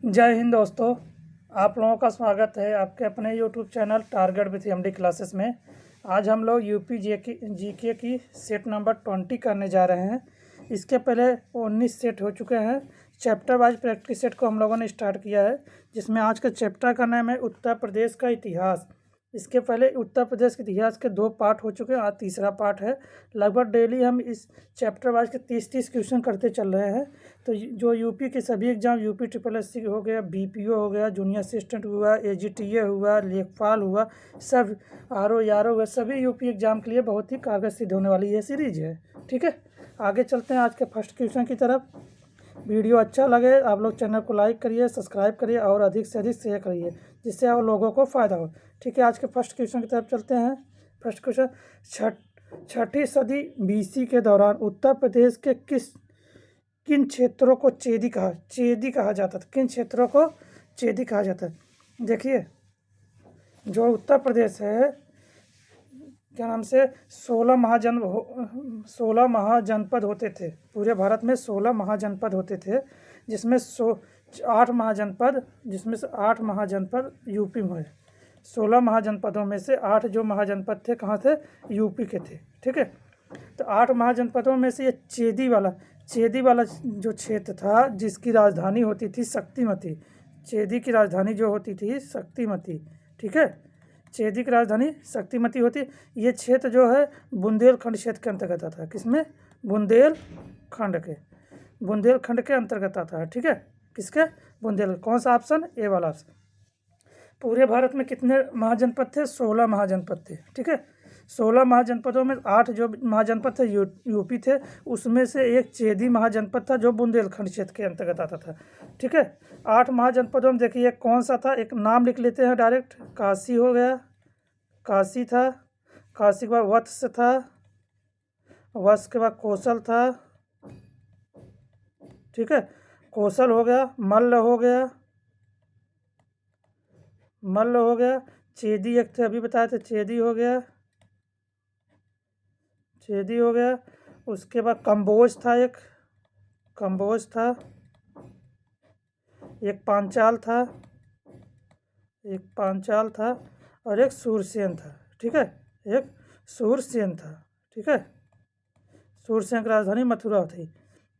जय हिंद दोस्तों। आप लोगों का स्वागत है आपके अपने YouTube channel target with MD classes में। आज हम लोग यूपी जीके की सेट नंबर 20 करने जा रहे हैं। इसके पहले 19 सेट हो चुके हैं। चैप्टर वाइज प्रैक्टिस सेट को हम लोगों ने स्टार्ट किया है, जिसमें आज का चैप्टर का नाम है उत्तर प्रदेश का इतिहास। इसके पहले उत्तर प्रदेश के इतिहास के 2 पार्ट हो चुके हैं, आज तीसरा पार्ट है। लगभग डेली हम इस चैप्टर वाइज के 30-30 क्वेश्चन करते चल रहे हैं। तो जो यूपी के सभी एग्जाम, यूपी SSSC हो गया, बीपीओ हो गया, जूनियर असिस्टेंट हुआ, एजीटीए हुआ, लेखपाल हुआ, सब आरओ यारो हुआ, सभी यूपी एग्जाम के लिए बहुत ही कारगर सिद्ध होने वाली ये सीरीज है। ठीक है, आगे चलते हैं आज के फर्स्ट क्वेश्चन की तरफ। वीडियो अच्छा लगे आप लोग चैनल को लाइक करिए, सब्सक्राइब करिए और अधिक से अधिक शेयर करिए, जिससे और लोगों को फ़ायदा हो। ठीक है, आज के फर्स्ट क्वेश्चन की तरफ चलते हैं। फर्स्ट क्वेश्चन, छठी सदी बीसी के दौरान उत्तर प्रदेश के किन क्षेत्रों को चेदी कहा जाता था? किन क्षेत्रों को चेदी कहा जाता है? देखिए, जो उत्तर प्रदेश है, क्या नाम से 16 महाजनपद होते थे। पूरे भारत में 16 महाजनपद होते थे, जिसमें 8 महाजनपद यूपी में है। 16 महाजनपदों में से 8 जो महाजनपद थे कहाँ थे? यूपी के थे। ठीक है, तो 8 महाजनपदों में से ये चेदी वाला जो क्षेत्र था, जिसकी राजधानी होती थी शक्तिमती। चेदी की राजधानी जो होती थी शक्तिमती। ठीक है, चेदी की राजधानी शक्तिमती होती। ये क्षेत्र जो है बुंदेलखंड क्षेत्र के अंतर्गत आता है। किसमें? बुंदेलखंड के अंतर्गत आता है। ठीक है, किसके? कौन सा ऑप्शन? ए वाला ऑप्शन। पूरे भारत में कितने महाजनपद थे? 16 महाजनपद थे। ठीक है, 16 महाजनपदों में 8 जो महाजनपद थे यूपी थे, उसमें से एक चेदी महाजनपद था जो बुंदेलखंड क्षेत्र के अंतर्गत आता था। ठीक है, 8 महाजनपदों में देखिए कौन सा था, एक नाम लिख लेते हैं डायरेक्ट। काशी हो गया, काशी था। काशी के बाद वत्स था, वत्स के बाद कौशल था। ठीक है, कौशल हो गया। मल्ल हो गया, चेदी एक थे, अभी बताए थे, चेदी हो गया। उसके बाद कंबोज था, एक पांचाल था, और एक सूरसेन था। ठीक है, एक सूरसेन था। ठीक है, सूरसेन की राजधानी मथुरा थी।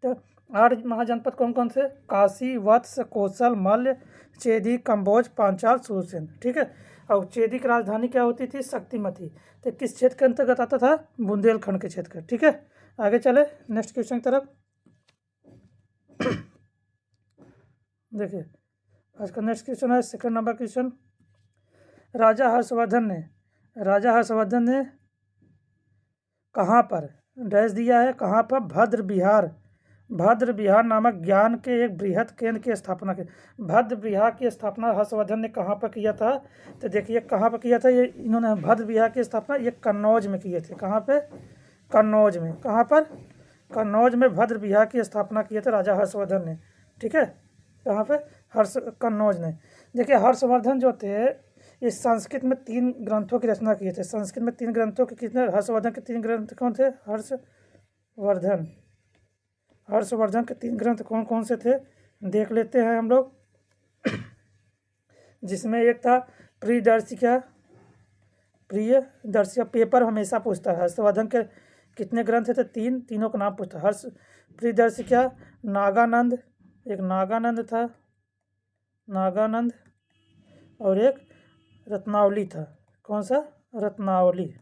तो 8 महाजनपद कौन कौन से? काशी, वत्स, कौशल, मल्ल, चेदी, कंबोज, पांचाल, सूरसेन। ठीक है, और चेदी की राजधानी क्या होती थी? शक्तिमती। तो किस क्षेत्र के अंतर्गत आता था? बुंदेलखंड के क्षेत्र का। ठीक है, आगे चले नेक्स्ट क्वेश्चन की तरफ। देखिए, आज का नेक्स्ट क्वेश्चन है सेकंड नंबर क्वेश्चन। राजा हर्षवर्धन ने कहाँ पर डैश दिया है? कहाँ पर? भद्र विहार नामक ज्ञान के एक बृहद केंद्र की स्थापना की। भद्र विहार की स्थापना हर्षवर्धन ने कहाँ पर किया था? तो देखिए कहाँ पर किया था ये इन्होंने भद्र विहार की स्थापना ये कन्नौज में किए थे। कहाँ पे? कन्नौज में। कहाँ पर? कन्नौज में भद्र विहार की स्थापना किए थे राजा हर्षवर्धन ने। ठीक है, कहाँ पे? कन्नौज ने। देखिए, हर्षवर्धन जो थे इस संस्कृत में 3 ग्रंथों की रचना किए थे। संस्कृत में 3 ग्रंथों के कितने? हर्षवर्धन के 3 ग्रंथ कौन थे? हर्षवर्धन के 3 ग्रंथ कौन कौन से थे देख लेते हैं हम लोग। जिसमें एक था प्रियदर्शिका। पेपर हमेशा पूछता है हर्षवर्धन के कितने ग्रंथ थे? 3, तीनों का नाम पूछता है। प्रियदर्शिका, नागानंद, एक नागानंद था, और एक रत्नावली था। कौन सा? रत्नावली।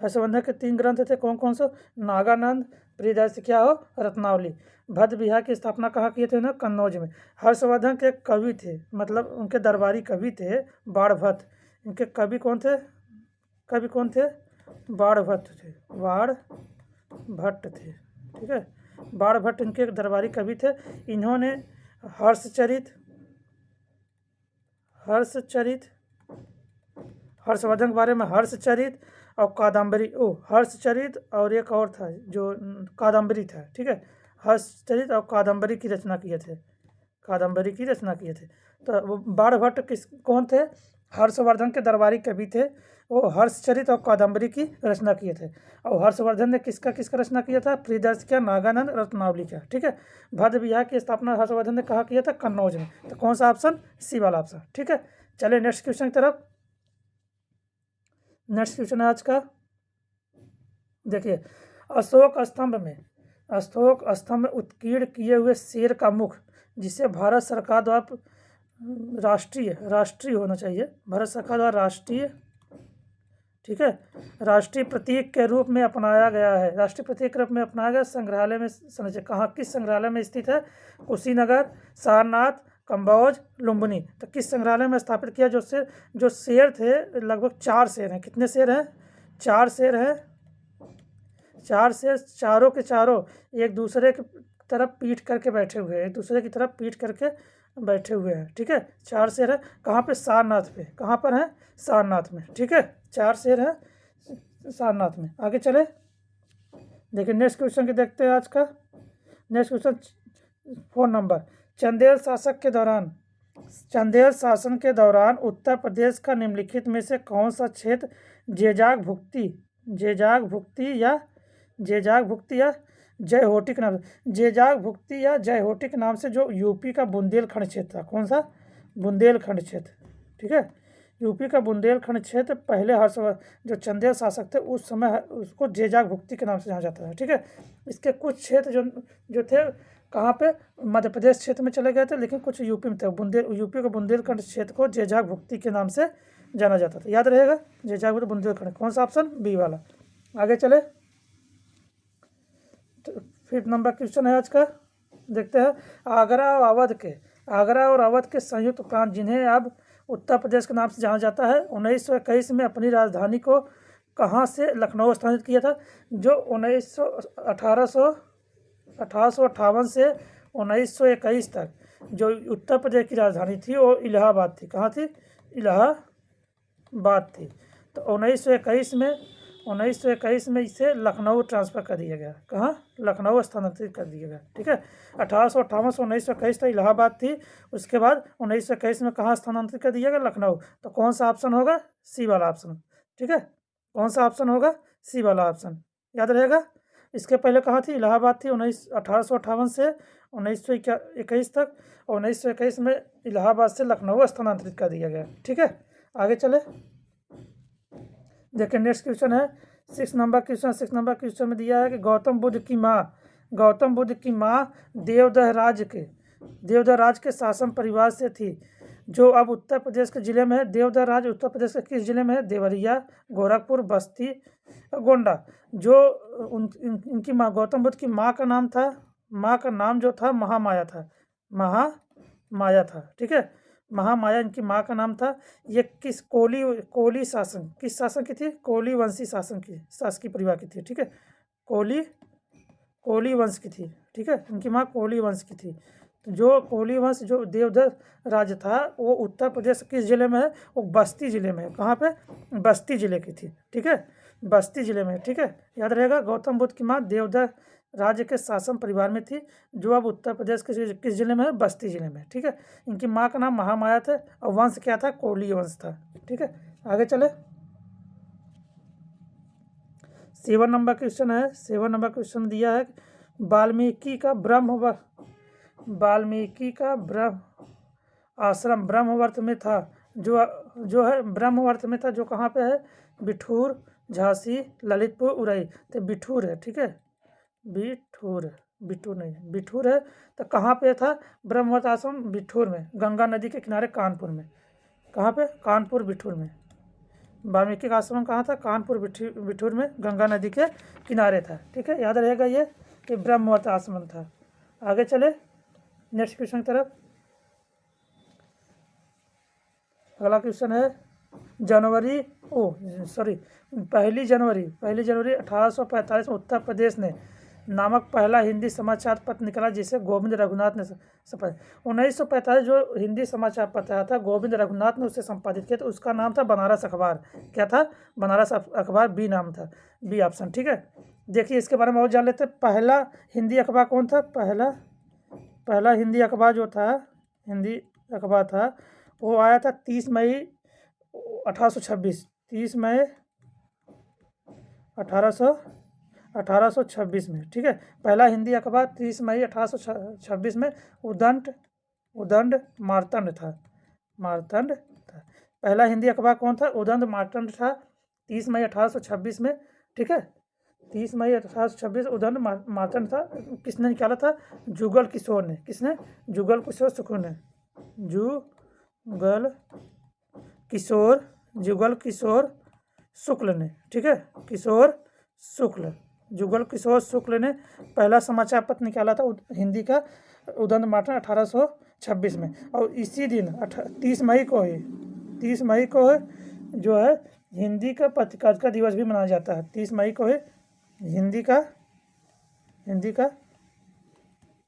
हर्षवर्धन के 3 ग्रंथ थे, कौन कौन से? नागानंद, प्रियदर्शिका और रत्नावली। भद्र विहार की स्थापना कहाँ किए थे? ना, कन्नौज में। हर्षवर्धन के कवि थे, मतलब उनके दरबारी कवि थे बाणभट्ट। इनके कवि कौन थे? बाणभट्ट थे। ठीक है, बाणभट्ट इनके दरबारी कवि थे। इन्होंने हर्षवर्धन के बारे में हर्षचरित और कादम्बरी, हर्षचरित और एक और था जो कादम्बरी था। ठीक है, हर्षचरित और कादम्बरी की रचना किए थे। तो वो बाणभट्ट कौन थे? हर्षवर्धन के दरबारी कवि थे। वो हर्षचरित और कादम्बरी की रचना किए थे। और हर्षवर्धन ने किसका रचना किया था? प्रियदर्शी, नागानंद, रत्नावली का। ठीक है। भद्र विहार की स्थापना हर्षवर्धन ने कहाँ किया था? कन्नौज में। तो कौन सा ऑप्शन? सी वाला ऑप्शन। ठीक है। चलिए नेक्स्ट क्वेश्चन की तरफ। नेक्स्ट क्वेश्चन है आज का, देखिए, अशोक स्तंभ में उत्कीर्ण किए हुए शेर का मुख, जिसे भारत सरकार द्वारा राष्ट्रीय होना चाहिए, भारत सरकार द्वारा राष्ट्रीय, ठीक है, राष्ट्रीय प्रतीक के रूप में अपनाया गया है, राष्ट्रीय प्रतीक के रूप में अपनाया गया संग्रहालय में समझिए कहाँ, किस संग्रहालय में स्थित है? कुशीनगर, सारनाथ, कम्बोज, लुम्बिनी। तो किस संग्रहालय में स्थापित किया? जो शेर थे, लगभग 4 शेर हैं। कितने शेर हैं? 4 शेर हैं। 4 शेर, चारों के चारों एक दूसरे की तरफ पीठ करके बैठे हुए हैं, एक दूसरे की तरफ पीठ करके बैठे हुए हैं। ठीक है। 4 शेर है। कहाँ पे? सारनाथ पे। कहाँ पर है? सारनाथ में। ठीक है। 4 शेर है सारनाथ में। आगे चले, देखिए नेक्स्ट क्वेश्चन की देखते हैं आज का। नेक्स्ट क्वेश्चन 4 नंबर, चंदेल शासन के दौरान उत्तर प्रदेश का निम्नलिखित में से कौन सा क्षेत्र जेजाग भुक्ति या जयहोटी के नाम से जो यूपी का बुंदेलखंड क्षेत्र था? कौन सा? बुंदेलखंड क्षेत्र। ठीक है। यूपी का बुंदेलखंड क्षेत्र पहले जो चंदेल शासक थे उस समय उसको जेजाग भुक्ति के नाम से जाना जाता है। ठीक है। इसके कुछ क्षेत्र जो थे कहाँ पे? मध्य प्रदेश क्षेत्र में चले गए थे, लेकिन कुछ यूपी में थे। यूपी के बुंदेलखंड क्षेत्र को जेजाग भुक्ति के नाम से जाना जाता था। याद रहेगा, जेजाग भुक्ति बुंदेलखंड। कौन सा ऑप्शन? बी वाला। आगे चले, तो 5 नंबर क्वेश्चन है आज का, देखते हैं। आगरा और अवध के संयुक्त प्रांत, जिन्हें अब उत्तर प्रदेश के नाम से जाना जाता है, 1921 में अपनी राजधानी को कहाँ से? लखनऊ स्थापित किया था। जो 1858 से 1921 तक जो उत्तर प्रदेश की राजधानी थी वो इलाहाबाद थी। कहाँ थी? इलाहाबाद थी। तो 1921 में इसे लखनऊ ट्रांसफ़र कर दिया गया। कहाँ? लखनऊ स्थानांतरित कर दिया गया। ठीक है। 1858 से 1921 तक इलाहाबाद थी। उसके बाद 1921 में कहाँ स्थानांतरित कर दिया गया? लखनऊ। तो कौन सा ऑप्शन होगा? सी वाला ऑप्शन। ठीक है। कौन सा ऑप्शन होगा? सी वाला ऑप्शन। याद रहेगा। इसके पहले कहाँ थी? इलाहाबाद थी 1858 से 1921 तक, और 1921 में इलाहाबाद से लखनऊ स्थानांतरित कर दिया गया। ठीक है। आगे चले, देखिए नेक्स्ट क्वेश्चन है 6 नंबर क्वेश्चन में दिया है कि गौतम बुद्ध की माँ देवदह राज के शासन परिवार से थी, जो अब उत्तर प्रदेश के जिले में है। देवदह राज उत्तर प्रदेश के किस जिले में है? देवरिया, गोरखपुर, बस्ती, गोंडा। जो इनकी माँ, गौतम बुद्ध की माँ का नाम जो था महामाया था। ठीक है। महामाया इनकी माँ का नाम था। ये किस किस शासन की थी? कोली वंशी शासकीय परिवार की थी। ठीक है। कोली वंश की थी। ठीक है। इनकी माँ कोली वंश की थी। जो कोली वंश जो देवदह राज था वो उत्तर प्रदेश किस जिले में है? वो बस्ती जिले में है। कहाँ पे? बस्ती जिले की थी। ठीक है। बस्ती जिले में। ठीक है। याद रहेगा, गौतम बुद्ध की माँ देवदह राज्य के शासन परिवार में थी, जो अब उत्तर प्रदेश के किस जिले में है? बस्ती जिले में। ठीक है। इनकी माँ का नाम महामाया था और वंश क्या था? कोली वंश था। ठीक है। आगे चले, 7 नंबर क्वेश्चन है। 7 नंबर क्वेश्चन दिया है वाल्मीकि का ब्रह्म आश्रम ब्रह्मवर्त में था, जो है ब्रह्मवर्त में था, जो कहाँ पे है? बिठूर, झांसी, ललितपुर, उरई। तो बिठूर है। ठीक है। बिठूर है। तो कहाँ पे था ब्रह्मवर्त आश्रम? बिठूर में, गंगा नदी के किनारे, कानपुर में। कहाँ पे? कानपुर, बिठूर में। वाल्मीकि का आश्रम कहाँ था? कानपुर, बिठूर में, गंगा नदी के किनारे था। ठीक है। याद रहेगा ये कि ब्रह्मवर्त आश्रम था। आगे चले नेक्स्ट क्वेश्चन की तरफ। अगला क्वेश्चन है पहली जनवरी 1845 में उत्तर प्रदेश ने नामक पहला हिंदी समाचार पत्र निकला, जिसे गोविंद रघुनाथ ने संपादित। 1945 जो हिंदी समाचार पत्र आया था, गोविंद रघुनाथ ने उसे संपादित किया, तो उसका नाम था बनारस अखबार। क्या था? बनारस अखबार। बी नाम था, बी ऑप्शन। ठीक है। देखिए इसके बारे में और जान लेते हैं। पहला हिंदी अखबार कौन था? पहला हिंदी अखबार जो था, हिंदी अखबार था, वो आया था 30 मई 1826 30 मई 1826 में, ठीक है। पहला हिंदी अखबार 30 मई 1826 में उदंड मार्तंड था। पहला हिंदी अखबार कौन था? उदंड मार्तंड था, 30 मई 1826 में, ठीक है। 30 मई 1826 उदंड मार्तंड था। किसने निकाला था? जुगल किशोर ने। किसने? जुगल किशोर शुक्ल ने। जुगल किशोर शुक्ल ने, ठीक है। जुगल किशोर शुक्ल ने पहला समाचार पत्र निकाला था हिंदी का, उदंड मार्तंड 1826 में। और इसी दिन 30 मई को जो है हिंदी का पत्रकारिता दिवस भी मनाया जाता है। 30 मई को है हिंदी का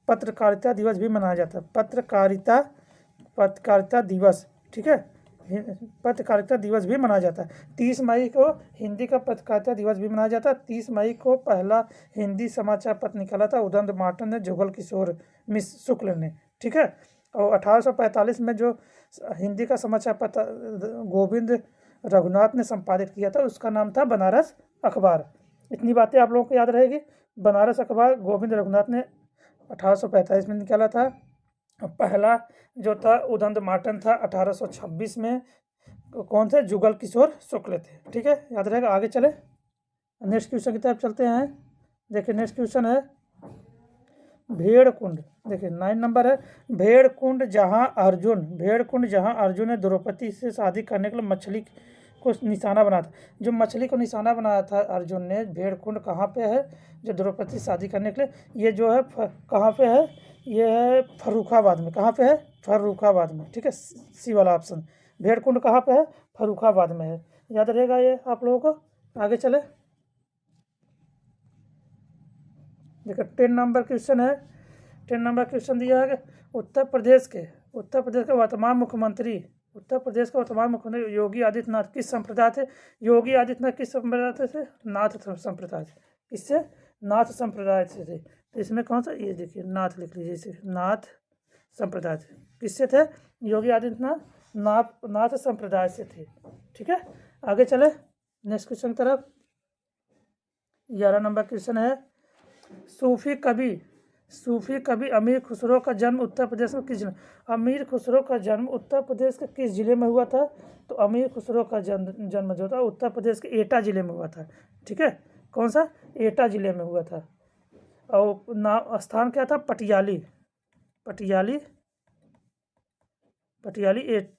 पत्रकारिता दिवस भी मनाया जाता है। पत्रकारिता दिवस, ठीक है। पत्रकारिता दिवस भी मनाया जाता है। 30 मई को हिंदी का पत्रकारिता दिवस भी मनाया जाता है। 30 मई को पहला हिंदी समाचार पत्र निकाला था उदंड मार्तंड ने, जुगल किशोर शुक्ल ने, ठीक है। और 1845 में जो हिंदी का समाचार पत्र गोविंद रघुनाथ ने संपादित किया था, उसका नाम था बनारस अखबार। इतनी बातें आप लोगों को याद रहेगी। बनारस अखबार गोविंद रघुनाथ ने 1845 में निकाला था। पहला जो था उदंड मार्तंड था 1826 में। कौन थे? जुगल किशोर शुक्ल थे, ठीक है, याद रहेगा। आगे चले, नेक्स्ट क्वेश्चन की तरफ चलते हैं। देखिए नेक्स्ट क्वेश्चन है भेड़कुंड। देखिए 9 नंबर है, भेड़कुंड जहाँ अर्जुन ने द्रौपदी से शादी करने के लिए मछली को निशाना बनाया था। जो मछली को निशाना बनाया था अर्जुन ने, भेड़कुंड कहाँ पे है? जो द्रौपदी से शादी करने के लिए, ये जो है कहाँ पे है? ये है फर्रुखाबाद में। कहाँ पे है? फर्रुखाबाद में, ठीक है, सी वाला ऑप्शन। भेड़कुंड कहाँ पे है? फर्रुखाबाद में है, याद रहेगा ये आप लोगों को। आगे चले, देखो 10 नंबर क्वेश्चन है। 10 नंबर क्वेश्चन दिया है कि उत्तर प्रदेश के वर्तमान मुख्यमंत्री योगी आदित्यनाथ किस संप्रदाय थे? योगी आदित्यनाथ किस संप्रदाय से? नाथ संप्रदाय से। किससे? नाथ संप्रदाय से थे। तो इसमें कौन सा? ये देखिए नाथ लिख लीजिए इसे, नाथ संप्रदाय से। किससे थे? योगी आदित्यनाथ नाथ संप्रदाय से थे, ठीक है। आगे चले नेक्स्ट क्वेश्चन की तरफ। 11 नंबर क्वेश्चन है, सूफी कवि अमीर खुसरो का जन्म उत्तर प्रदेश में किस जिले? अमीर खुसरो का जन्म उत्तर प्रदेश के किस जिले में हुआ था? तो अमीर खुसरो का जन्म जो था उत्तर प्रदेश के एटा जिले में हुआ था, ठीक है। कौन सा? एटा जिले में हुआ था। और स्थान क्या था? पटियाली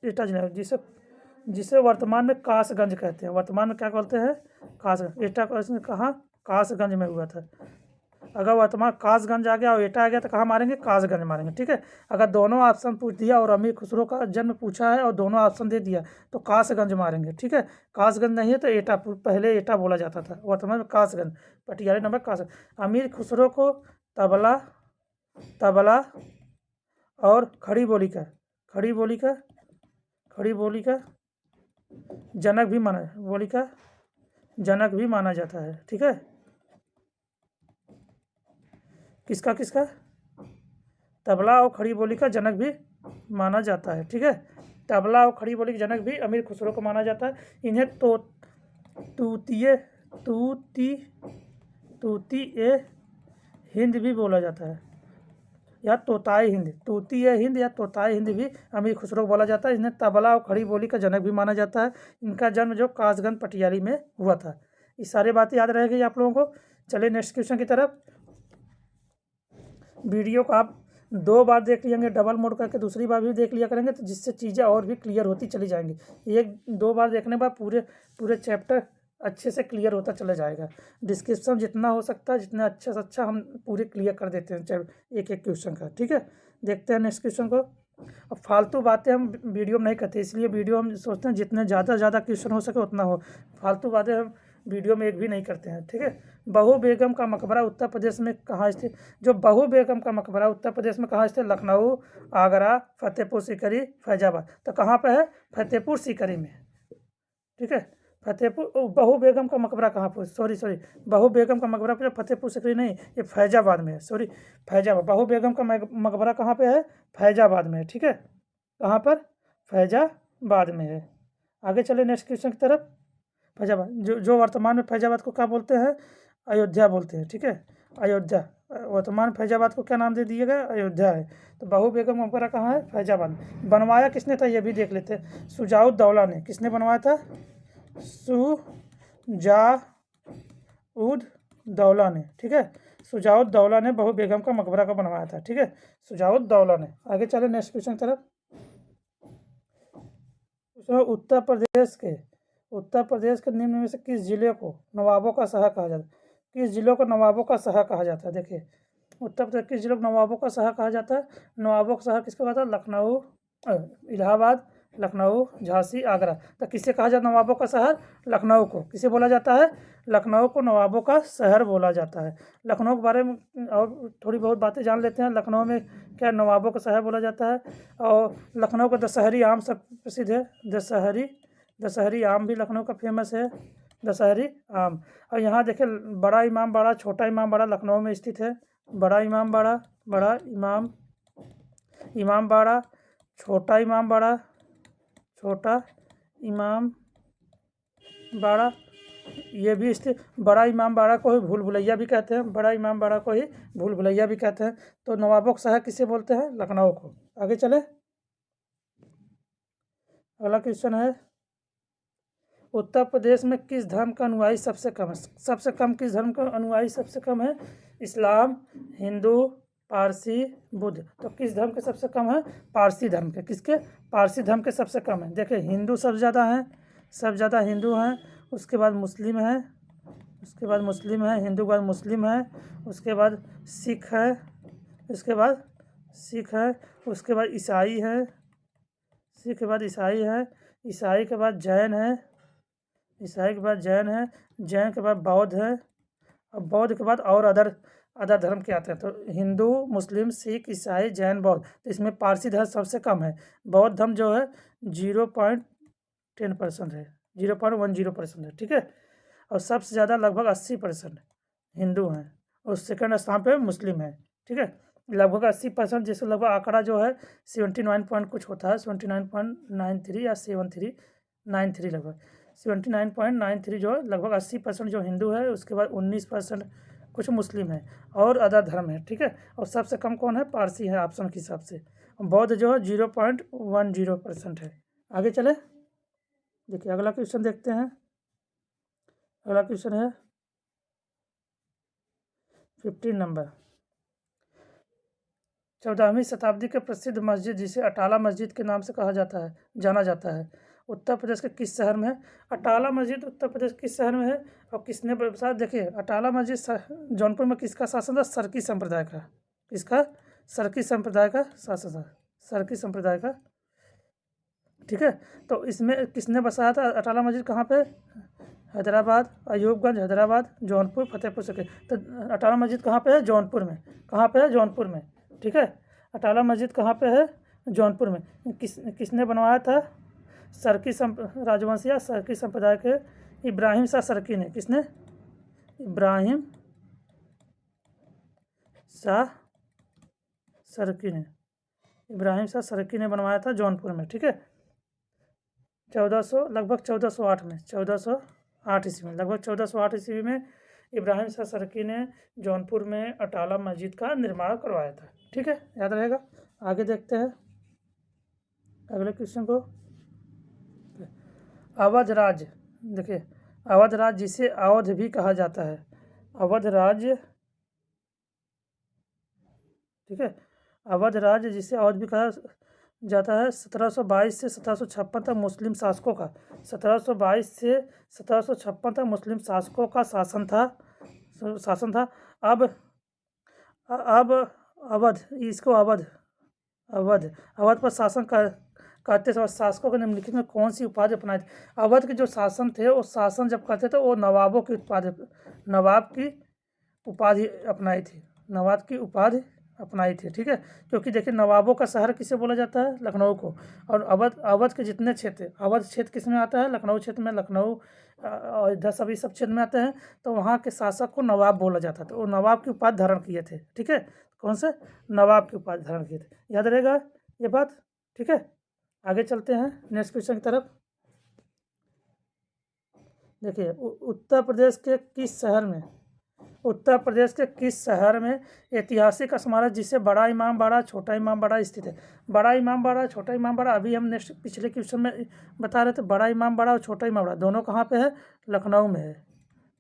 एटा जिला, जिसे वर्तमान में कासगंज कहते हैं। वर्तमान में क्या बोलते हैं? कासगंज। एटा कहाँ? कासगंज में हुआ था। अगर वर्तमान कासगंज आ गया और एटा आ गया तो कहाँ मारेंगे? कासगंज मारेंगे, ठीक है। अगर दोनों ऑप्शन पूछ दिया और अमीर खुसरो का जन्म पूछा है और दोनों ऑप्शन दे दिया तो कासगंज मारेंगे, ठीक है। कासगंज नहीं है तो एटा, पहले एटा बोला जाता था, वर्तमान में कासगंज। पटियाली नंबर कासगंज। अमीर खुसरो को तबला और खड़ी बोली का जनक भी माना जाता है, ठीक है। किसका? तबला और खड़ी बोली का जनक भी माना जाता है, ठीक है। तबला और खड़ी बोली के जनक भी अमीर खुसरो को माना जाता है। इन्हें तूतीए हिंद भी बोला जाता है, या तोताई हिंद। तूतीए हिंद या तोताई हिंद भी अमीर खुसरो को बोला जाता है। इन्हें तबला और खड़ी बोली का जनक भी माना जाता है। इनका जन्म जो कासगंज पटियाली में हुआ था। ये सारी बातें याद रहेगी आप लोगों को। चलिए नेक्स्ट क्वेश्चन की तरफ। वीडियो को आप 2 बार देख लिएंगे डबल मोड करके, दूसरी बार भी देख लिया करेंगे तो जिससे चीज़ें और भी क्लियर होती चली जाएंगी। 1-2 बार देखने के बाद पूरे चैप्टर अच्छे से क्लियर होता चला जाएगा। डिस्क्रिप्शन जितना हो सकता है, जितना अच्छा से अच्छा हम पूरे क्लियर कर देते हैं एक क्वेश्चन का, ठीक है। देखते हैं नेक्स्ट क्वेश्चन को। अब फालतू बातें हम वीडियो में नहीं करते, इसलिए वीडियो हम सोचते हैं जितने ज़्यादा क्वेश्चन हो सके उतना हो। फालतू बातें हम वीडियो में एक भी नहीं करते हैं, ठीक है। बहू बेगम का मकबरा उत्तर प्रदेश में कहाँ स्थित? जो बहू बेगम का मकबरा उत्तर प्रदेश में कहाँ स्थित? लखनऊ, आगरा, फतेहपुर सीकरी, फैजाबाद। तो कहाँ पे है? फतेहपुर सीकरी में, ठीक है। बहू बेगम का मकबरा कहाँ पर? सॉरी, बहू बेगम का मकबरा पर फतेहपुर सीकरी नहीं, ये फैजाबाद में है। सॉरी, फैजाबाद। बहू बेगम का मकबरा कहाँ पे है? फैजाबाद में है, ठीक है। कहाँ पर? फैजाबाद में है। आगे चले नेक्स्ट क्वेश्चन की तरफ। फैजाबाद, जो वर्तमान में फैजाबाद को क्या बोलते हैं? अयोध्या बोलते हैं। ठीक है, अयोध्या, वर्तमान फैजाबाद को क्या नाम दे दिया गया? अयोध्या है। तो बहू बेगम मकबरा कहाँ है? फैजाबाद। बनवाया किसने था ये भी देख लेते हैं। शुजाउद्दौला ने। किसने बनवाया था? शुजाउद्दौला ने। ठीक है, शुजाउद्दौला ने बहू बेगम का मकबरा का बनवाया था। ठीक है, शुजाउद्दौला ने। आगे चले नेक्स्ट क्वेश्चन की तरफ। उत्तर प्रदेश के निम्न में से किस जिले को नवाबों का शहर कहा जाता है? किस जिलों को नवाबों का शहर कहा जाता है? देखिए, उत्तर प्रदेश किस जिलों को नवाबों का शहर कहा जाता है? नवाबों का शहर किसको कहा था? लखनऊ, इलाहाबाद, लखनऊ, झांसी, आगरा। तो किसे कहा जाता है नवाबों का शहर? लखनऊ को। किसे बोला जाता है? लखनऊ को नवाबों का शहर बोला जाता है। लखनऊ के बारे में और थोड़ी बहुत बातें जान लेते हैं। लखनऊ में क्या नवाबों का शहर बोला जाता है? और लखनऊ का दशहरी आम सब प्रसिद्ध है। दशहरी आम भी लखनऊ का फेमस है, दशहरी आम। और यहाँ देखिए, बड़ा इमाम बाड़ा, छोटा इमाम बाड़ा लखनऊ में स्थित है। बड़ा इमाम बाड़ा, इमाम बाड़ा, छोटा इमाम बाड़ा, छोटा इमाम बाड़ा, ये भी स्थित। बड़ा इमाम बाड़ा को ही भूल भुलैया भी कहते हैं। बड़ा इमाम बाड़ा को ही भूल भुलैया भी कहते हैं। तो नवाबों का शहर किसे बोलते हैं? लखनऊ को। आगे चले, अगला क्वेश्चन है, उत्तर प्रदेश में किस धर्म का अनुयायी सबसे कम है? सबसे कम किस धर्म का अनुयायी सबसे कम है? इस्लाम, हिंदू, पारसी, बुद्ध। तो किस धर्म के सबसे कम है? पारसी धर्म के। किसके? पारसी धर्म के सबसे कम है। देखिए, हिंदू सबसे ज़्यादा हैं, सबसे ज़्यादा हिंदू हैं। उसके बाद मुस्लिम है, उसके बाद मुस्लिम है, हिंदू के बाद मुस्लिम है। उसके बाद सिख है, उसके बाद सिख है। उसके बाद ईसाई है, सिख के बाद ईसाई है। ईसाई के बाद जैन है, ईसाई के बाद जैन है। जैन के बाद बौद्ध है। और बौद्ध के बाद और अदर धर्म के आते हैं। तो हिंदू, मुस्लिम, सिख, ईसाई, जैन, बौद्ध। तो इसमें पारसी धर्म सबसे कम है। बौद्ध धर्म जो है 0.10% है, 0.10% है। ठीक है, और सबसे ज़्यादा लगभग 80% हिंदू हैं। और सेकंड स्थान पे मुस्लिम है। ठीक है, लगभग 80%, जैसे लगभग आंकड़ा जो है 79 पॉइंट कुछ होता है, 79.93 या 7393, लगभग 79.93 जो है, लगभग 80% जो हिंदू है। उसके बाद 19% कुछ मुस्लिम है और अदर धर्म है। ठीक है, और सबसे कम कौन है? पारसी है ऑप्शन के हिसाब से। बौद्ध जो है 0.10% है। आगे चले, देखिए अगला क्वेश्चन देखते हैं। अगला क्वेश्चन है 15 नंबर। 14वीं शताब्दी के प्रसिद्ध मस्जिद जिसे अटाला मस्जिद के नाम से जाना जाता है, उत्तर प्रदेश के किस शहर में है? अटाला मस्जिद उत्तर प्रदेश किस शहर में है और किसने बसाया? देखिए, अटाला मस्जिद जौनपुर में किसका शासन था? सरकी संप्रदाय का। किसका? सरकी संप्रदाय का शासन था, सरकी संप्रदाय का। ठीक है, तो इसमें किसने बसाया था अटाला मस्जिद? कहाँ पे? हैदराबाद, अयूबगंज, हैदराबाद, जौनपुर, फतेहपुर सीकरी। तो अटाला मस्जिद कहाँ पे है? जौनपुर में। कहाँ पे है? जौनपुर में। ठीक है, अटाला मस्जिद कहाँ पे है? जौनपुर में। किसने बनवाया था? सरकी राजवंश या सरकी संप्रदाय के इब्राहिम शाह सरकी ने। किसने? इब्राहिम शाह सरकी ने, इब्राहिम शाह सरकी ने बनवाया था जौनपुर में। ठीक है, 1408 में, 1408 ईस्वी में, लगभग 1408 ईस्वी में इब्राहिम शाह सरकी ने जौनपुर में अटाला मस्जिद का निर्माण करवाया था। ठीक है, याद रहेगा। आगे देखते हैं अगले क्वेश्चन को। अवध राज्य, देखिए, अवध राज्य जिसे अवध भी कहा जाता है, अवध राज्य। ठीक है, अवध राज्य जिसे अवध भी कहा जाता है, 1722 से 1756 तक मुस्लिम शासकों का, 1722 से 1756 तक मुस्लिम शासकों का शासन था। अब अवध, इसको अवध पर शासन करते समय शासकों के निम्नलिखित में कौन सी उपाधि अपनाई थी? अवध के जो शासन थे, वो शासन जब करते थे वो नवाब की उपाधि अपनाई थी, नवाब की उपाधि अपनाई थी। ठीक है, क्योंकि देखिए, नवाबों का शहर किसे बोला जाता है? लखनऊ को। और अवध के जितने क्षेत्र, अवध क्षेत्र किस में आता है? लखनऊ क्षेत्र में। लखनऊ और इधर सभी सब क्षेत्र में आते हैं। तो वहाँ के शासक को नवाब बोला जाता था। वो नवाब की उपाधि धारण किए थे। ठीक है, कौन से? नवाब की उपाधि धारण किए थे। याद रहेगा ये बात। ठीक है, आगे चलते हैं नेक्स्ट क्वेश्चन की तरफ। देखिए उत्तर प्रदेश के किस शहर में, उत्तर प्रदेश के किस शहर में ऐतिहासिक स्मारक जिसे बड़ा इमाम बाड़ा छोटा इमाम बाड़ा स्थित है। बड़ा इमाम बाड़ा छोटा इमाम बाड़ा, अभी हम नेक्स्ट पिछले क्वेश्चन में बता रहे थे बड़ा इमाम बाड़ा और छोटा इमाम बाड़ा दोनों कहाँ पे है, लखनऊ में है,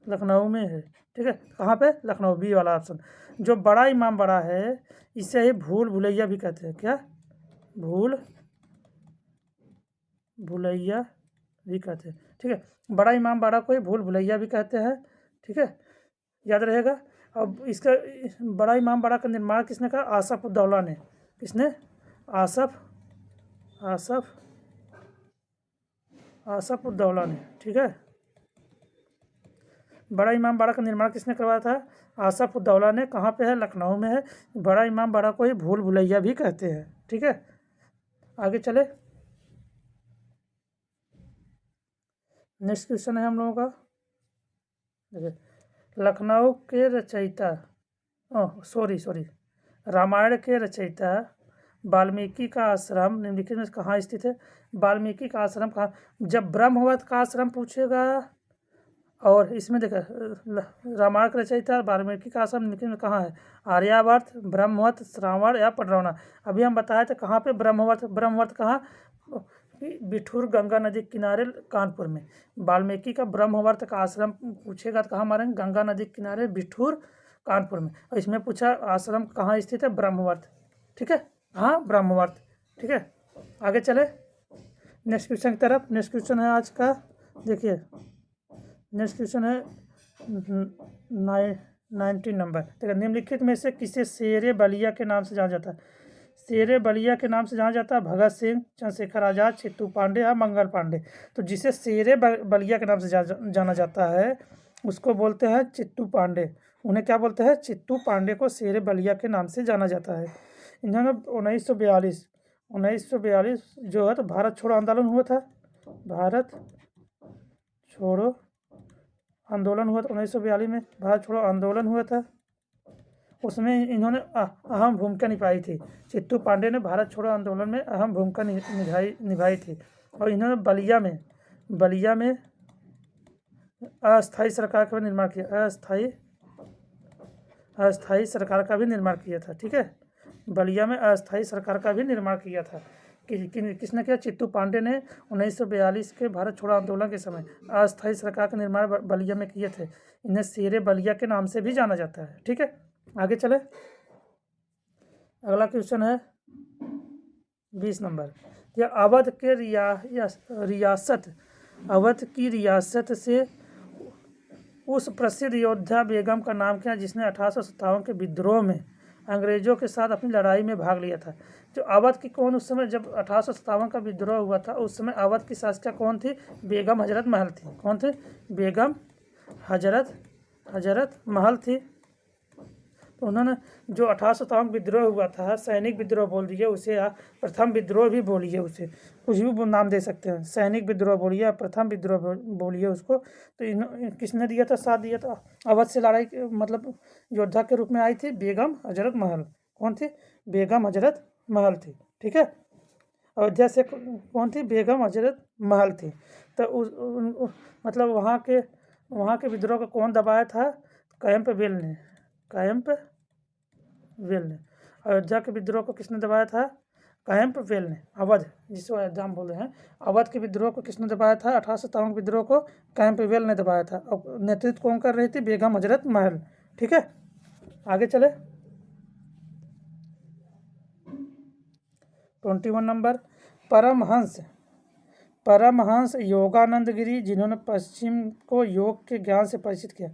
लखनऊ में है। ठीक है, कहाँ पे, लखनऊ, बी वाला ऑप्शन। जो बड़ा इमाम बाड़ा है इसे ही भूल भुलैया भी कहते हैं। क्या, भूल भुलैया भी कहते हैं। ठीक है, बड़ा इमाम बाड़ा को ही भूल भुलैया भी कहते हैं। ठीक है, याद रहेगा। अब इसका बड़ा इमाम बाड़ा का निर्माण किसने करा, आसफ उद्दौला ने। किसने, आसफ आसफ आसफ उद्दौला ने। ठीक है, बड़ा इमाम बाड़ा का निर्माण किसने करवाया था, आसफ उद्दौला ने। कहाँ पे है, लखनऊ में है। बड़ा इमाम बाड़ा को ही भूल भुलैया भी कहते हैं। ठीक है, आगे चले। नेक्स्ट क्वेश्चन है हम लोगों का, देखिए, लखनऊ के रचयिता, सॉरी, रामायण के रचयिता वाल्मीकि का आश्रम निम्नलिखित में कहाँ स्थित है। वाल्मीकि का आश्रम कहाँ, जब ब्रह्मवत का आश्रम पूछेगा, और इसमें देखा रामायण का रचयिता वाल्मीकि का आश्रम निम्नलिखित में कहाँ है, आर्यावर्त, ब्रह्मवत, श्रावण या पडरौना। अभी हम बताए थे कहाँ पे, ब्रह्मवत। ब्रह्मवत कहाँ, बिठूर गंगा नदी के किनारे कानपुर में। वाल्मीकि का ब्रह्मवर्त का आश्रम पूछेगा तो कहाँ मारेंगे, गंगा नदी के किनारे बिठूर कानपुर में। और इसमें पूछा आश्रम कहाँ स्थित है, ब्रह्मवर्त। ठीक है, हाँ ब्रह्मवर्त। ठीक है, आगे चले नेक्स्ट क्वेश्चन की तरफ। नेक्स्ट क्वेश्चन है आज का, देखिए नेक्स्ट क्वेश्चन है 19 नंबर। देखिए, निम्नलिखित में से किसे शेरे बलिया के नाम से जाना जाता है। शेरे बलिया के नाम से जाना जाता है भगत सिंह, चंद्रशेखर आजाद, चित्तू पांडे या मंगल पांडे। तो जिसे शेरे बलिया के नाम से जाना जाता है उसको बोलते हैं चित्तू पांडे। उन्हें क्या बोलते हैं, चित्तू पांडे को शेरे बलिया के नाम से जाना जाता है। इन्होंने 1942 जो है तो भारत छोड़ो आंदोलन हुआ था, भारत छोड़ो आंदोलन हुआ था 1942 में, भारत छोड़ो आंदोलन हुआ था। उसमें इन्होंने अहम भूमिका निभाई थी। चित्तू पांडे ने भारत छोड़ो आंदोलन में अहम भूमिका निभाई थी। और इन्होंने बलिया में अस्थायी सरकार का भी निर्माण किया, अस्थायी सरकार का भी निर्माण किया था। ठीक है, बलिया में अस्थायी सरकार का भी निर्माण किया था। किसने किया, चित्तू पांडे ने 1942 के भारत छोड़ो आंदोलन के समय अस्थायी सरकार का निर्माण बलिया में किए थे। इन्हें शेरे बलिया के नाम से भी जाना जाता है। ठीक है, आगे चले। अगला क्वेश्चन है 20 नंबर। यह अवध के अवध की रियासत से उस प्रसिद्ध योद्धा बेगम का नाम क्या है जिसने 1857 के विद्रोह में अंग्रेजों के साथ अपनी लड़ाई में भाग लिया था। जो अवध की कौन, उस समय जब 1857 का विद्रोह हुआ था उस समय अवध की शासिका कौन थी, बेगम हजरत महल थी। कौन थी, बेगम हजरत महल थी। तो उन्होंने जो 1857 विद्रोह हुआ था, सैनिक विद्रोह बोल दिए उसे, प्रथम विद्रोह भी बोलिए उसे, कुछ भी नाम दे सकते हैं, सैनिक विद्रोह बोलिए, प्रथम विद्रोह बोलिए उसको। तो किसने दिया था, साथ दिया था, अवध से लड़ाई मतलब योद्धा के रूप में आई थी बेगम हजरत महल। कौन थी, बेगम हजरत महल थी। ठीक है, अयोध्या से कौन थी, बेगम हजरत महल थी। तो मतलब वहाँ के विद्रोह को कौन दबाया था, कैंपबेल ने। अयोध्या के विद्रोह को किसने दबाया था, कैंपबेल ने। अवध, जिसको अयोध्या हम बोल रहे हैं, अवध के विद्रोह को किसने दबाया था, 1857 विद्रोह को कैंपबेल ने दबाया था। और नेतृत्व कौन कर रही थी, बेगम हजरत महल। ठीक है, आगे चले 21 नंबर। परमहंस योगानंद गिरी जिन्होंने पश्चिम को योग के ज्ञान से परिचित किया,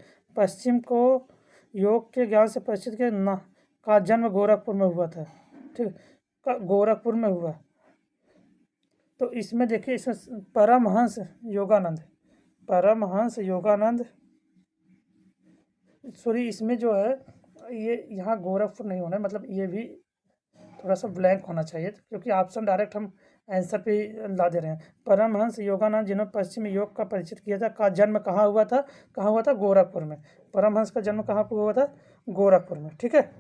का जन्म गोरखपुर में हुआ था। ठीक, गोरखपुर में हुआ। तो इसमें देखिए, इसमें परमहंस योगानंद सॉरी, इसमें जो है ये यहाँ गोरखपुर नहीं होना है, मतलब ये भी थोड़ा सा ब्लैंक होना चाहिए क्योंकि ऑप्शन डायरेक्ट हम आंसर पे ला दे रहे हैं। परमहंस योगानंद जिन्होंने पश्चिमी योग का परिचित किया था, का जन्म कहाँ हुआ था, गोरखपुर में। परमहंस का जन्म कहाँ पर हुआ था, गोरखपुर में। ठीक है,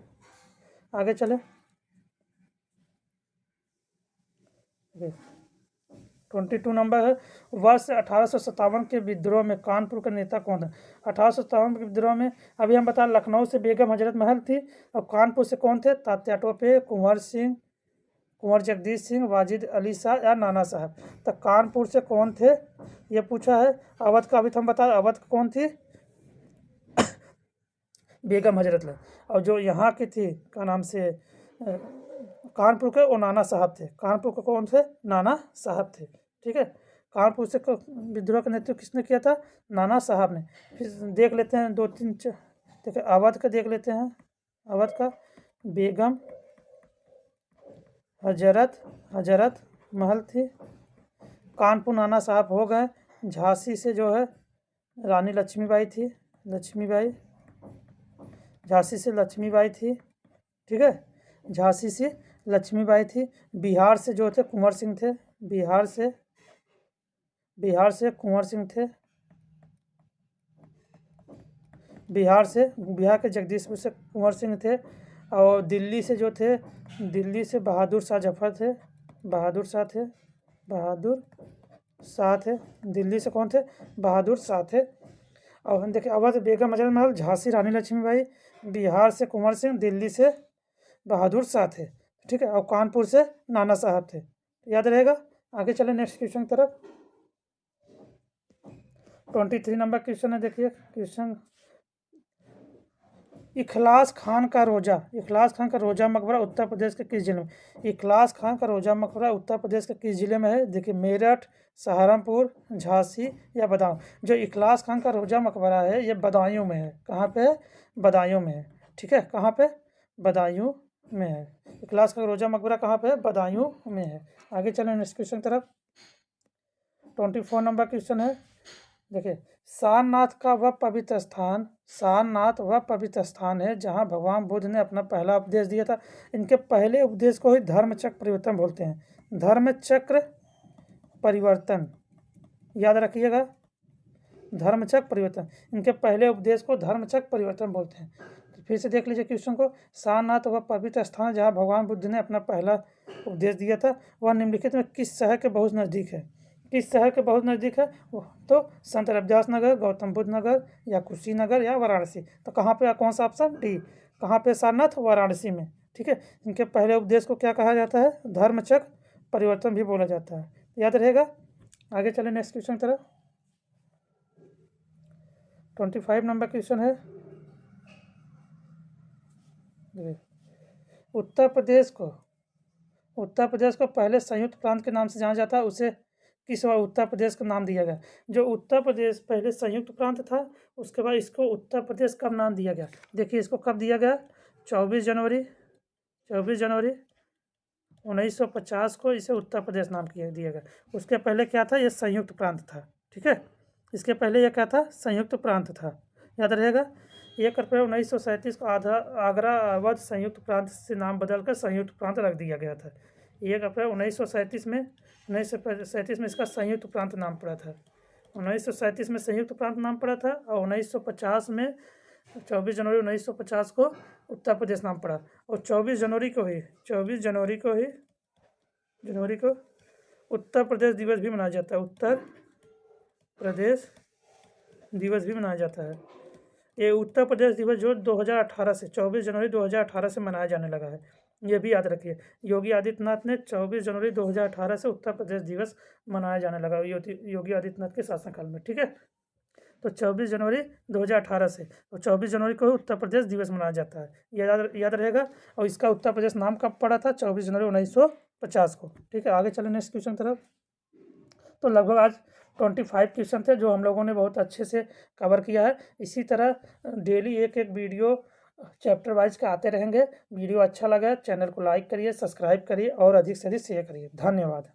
आगे चले। 22 नंबर है, वर्ष 1857 के विद्रोह में कानपुर का नेता कौन है? 1857 के विद्रोह में अभी हम बता, लखनऊ से बेगम हजरत महल थी, और कानपुर से कौन थे? तात्या टोपे, कुंवर सिंह, कुंवर जगदीश सिंह, वाजिद अली शाह या नाना साहब। तो कानपुर से कौन थे ये पूछा है। अवध का अभी तो हम बता, अवध कौन थी? बेगम हजरत महल। और जो यहाँ की थी क्या नाम से, कानपुर के वो नाना साहब थे। कानपुर के कौन थे? नाना साहब थे। ठीक है, कानपुर से विद्रोह का नेतृत्व किसने किया था? नाना साहब ने। फिर देख लेते हैं 2 3 देखिए, अवध का देख लेते हैं। अवध का बेगम हजरत महल थी। कानपुर नाना साहब हो गए। झांसी से जो है रानी लक्ष्मीबाई थी, झांसी से लक्ष्मीबाई थी। ठीक है, झांसी से लक्ष्मीबाई थी। बिहार से जो थे कुंवर सिंह थे, बिहार से कुंवर सिंह थे। बिहार के जगदीशपुर से कुंवर सिंह थे। और दिल्ली से जो थे, दिल्ली से बहादुर शाह जफर थे, बहादुर शाह थे। दिल्ली से कौन थे? बहादुर शाह थे। और हम देखिए, अवध बेगम हजरत महल, झांसी रानी लक्ष्मीबाई, बिहार से कुंवर सिंह, दिल्ली से बहादुर शाह थे। ठीक है, और कानपुर से नाना साहब थे। याद रहेगा। आगे चले नेक्स्ट क्वेश्चन की तरफ। 23 नंबर क्वेश्चन है। देखिए क्वेश्चन, इखलास खान का रोजा मकबरा उत्तर प्रदेश के किस जिले में? इखलास खान का रोजा मकबरा उत्तर प्रदेश के किस जिले में है? देखिए, मेरठ, सहारनपुर, झांसी या बदायूं। जो इखलास खान का रोजा मकबरा है ये बदायूं में है। कहाँ पे है? बदायूं में है। ठीक है, कहाँ पे? बदायूं में है। इखलास का रोजा मकबरा कहाँ पे है? बदायूं में है। आगे चलें नेक्स्ट क्वेश्चन की तरफ। 24 नंबर क्वेश्चन है। देखिए, सारनाथ वह पवित्र स्थान है जहाँ भगवान बुद्ध ने अपना पहला उपदेश दिया था। इनके पहले उपदेश को ही धर्मचक्र परिवर्तन बोलते हैं। धर्मचक्र परिवर्तन, याद रखिएगा, धर्मचक्र परिवर्तन। इनके पहले उपदेश को धर्मचक्र परिवर्तन बोलते हैं। तो फिर से देख लीजिए क्वेश्चन को। सारनाथ वह पवित्र स्थान है जहाँ भगवान बुद्ध ने अपना पहला उपदेश दिया था, वह निम्नलिखित में किस शहर के बहुत नज़दीक है? किस शहर के बहुत नज़दीक है? तो संत रविदास नगर, गौतम बुद्ध नगर या कुशीनगर या वाराणसी। तो कहाँ पे? कौन सा ऑप्शन? डी। कहाँ पे? सारनाथ, वाराणसी में। ठीक है, इनके पहले उपदेश को क्या कहा जाता है? धर्मचक्र परिवर्तन भी बोला जाता है। याद रहेगा। आगे चले नेक्स्ट क्वेश्चन की तरफ। 25 नंबर क्वेश्चन है। उत्तर प्रदेश को पहले संयुक्त प्रांत के नाम से जाना जाता है, उसे किस बार उत्तर प्रदेश का नाम दिया गया? जो उत्तर प्रदेश पहले संयुक्त प्रांत था, उसके बाद इसको उत्तर प्रदेश कब नाम दिया गया? देखिए, इसको कब दिया गया? 24 जनवरी 1950 को इसे उत्तर प्रदेश नाम दिया गया। उसके पहले क्या था? ये संयुक्त प्रांत था। ठीक है, इसके पहले ये क्या था? संयुक्त प्रांत था। याद रहेगा। 1 अप्रैल 1937 को आगरा अवध संयुक्त प्रांत से नाम बदलकर संयुक्त प्रांत रख दिया गया था। 1 अप्रैल 1937 में इसका संयुक्त प्रांत नाम पड़ा था। 1937 में संयुक्त प्रांत नाम पड़ा था, और 1950 में 24 जनवरी 1950 को उत्तर प्रदेश नाम पड़ा। और 24 जनवरी को उत्तर प्रदेश दिवस भी मनाया जाता है। उत्तर प्रदेश दिवस भी मनाया जाता है। ये उत्तर प्रदेश दिवस जो 2018 से 24 जनवरी 2018 से मनाया जाने लगा है, ये भी याद रखिए। योगी आदित्यनाथ ने 24 जनवरी 2018 से उत्तर प्रदेश दिवस मनाया जाने लगा योगी आदित्यनाथ के शासनकाल में। ठीक है, तो 24 जनवरी 2018 से और 24 जनवरी को उत्तर प्रदेश दिवस मनाया जाता है। याद रहेगा। और इसका उत्तर प्रदेश नाम कब पड़ा था? 24 जनवरी 1950 को। ठीक है, आगे चले नेक्स्ट क्वेश्चन तरफ। तो लगभग आज 25 क्वेश्चन थे जो हम लोगों ने बहुत अच्छे से कवर किया है। इसी तरह डेली एक वीडियो चैप्टर वाइज के आते रहेंगे। वीडियो अच्छा लगा चैनल को लाइक करिए, सब्सक्राइब करिए और अधिक से अधिक शेयर करिए। धन्यवाद।